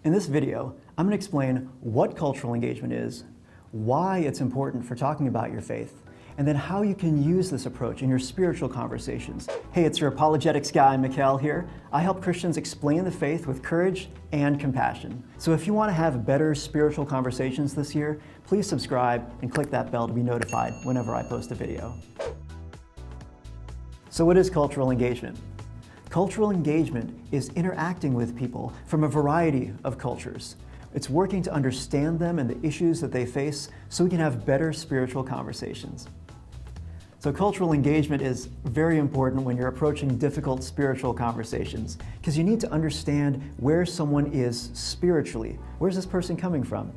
In this video, I'm going to explain what cultural engagement is, why it's important for talking about your faith, and then how you can use this approach in your spiritual conversations. Hey, it's your Apologetics guy, Mikel here. I help Christians explain the faith with courage and compassion. So if you want to have better spiritual conversations this year, please subscribe and click that bell to be notified whenever I post a video. So what is cultural engagement? Cultural engagement is interacting with people from a variety of cultures. It's working to understand them and the issues that they face so we can have better spiritual conversations. So cultural engagement is very important when you're approaching difficult spiritual conversations because you need to understand where someone is spiritually. Where's this person coming from?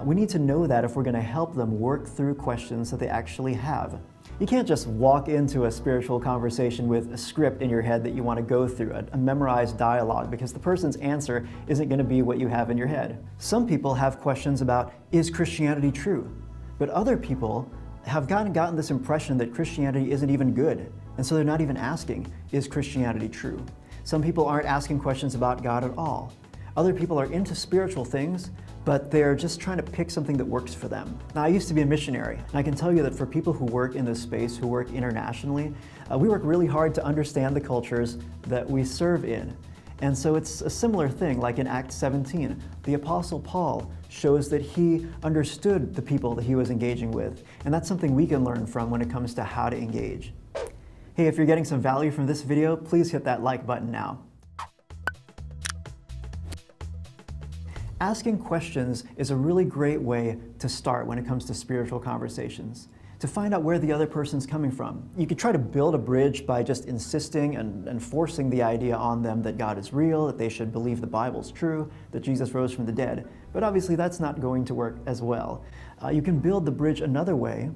We need to know that if we're going to help them work through questions that they actually have. You can't just walk into a spiritual conversation with a script in your head that you want to go through, a memorized dialogue, because the person's answer isn't going to be what you have in your head. Some people have questions about, is Christianity true? But other people have gotten this impression that Christianity isn't even good, and so they're not even asking, is Christianity true? Some people aren't asking questions about God at all. Other people are into spiritual things, but they're just trying to pick something that works for them. Now, I used to be a missionary, and I can tell you that for people who work in this space, who work internationally, we work really hard to understand the cultures that we serve in. And so it's a similar thing, like in Acts 17. The Apostle Paul shows that he understood the people that he was engaging with, and that's something we can learn from when it comes to how to engage. Hey, if you're getting some value from this video, please hit that like button now. Asking questions is a really great way to start when it comes to spiritual conversations, to find out where the other person's coming from. You could try to build a bridge by just insisting and forcing the idea on them that God is real, that they should believe the Bible's true, that Jesus rose from the dead. But obviously that's not going to work as well. You can build the bridge another way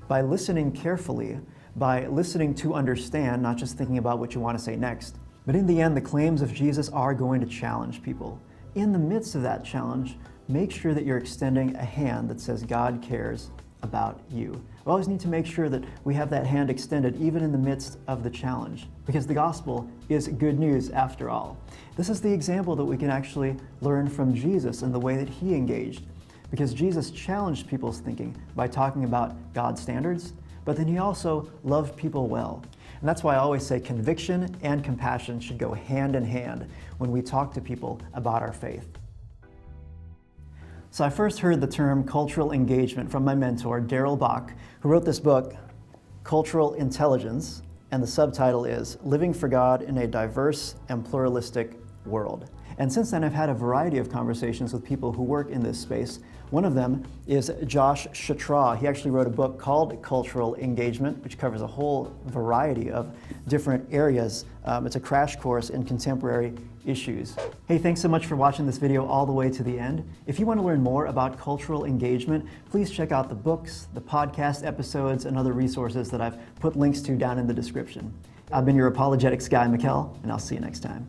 by listening carefully, by listening to understand, not just thinking about what you want to say next. But in the end, the claims of Jesus are going to challenge people. In the midst of that challenge, make sure that you're extending a hand that says God cares about you. We always need to make sure that we have that hand extended even in the midst of the challenge, because the gospel is good news after all. This is the example that we can actually learn from Jesus and the way that he engaged, because Jesus challenged people's thinking by talking about God's standards, but then he also loved people well. And that's why I always say conviction and compassion should go hand in hand when we talk to people about our faith. So I first heard the term cultural engagement from my mentor, Darrell Bock, who wrote this book, Cultural Intelligence, and the subtitle is Living for God in a Diverse and Pluralistic World. And since then, I've had a variety of conversations with people who work in this space. One of them is Josh Chatraw. He actually wrote a book called Cultural Engagement, which covers a whole variety of different areas. It's a crash course in contemporary issues. Hey, thanks so much for watching this video all the way to the end. If you want to learn more about cultural engagement, please check out the books, the podcast episodes, and other resources that I've put links to down in the description. I've been your Apologetics guy, Mikel, and I'll see you next time.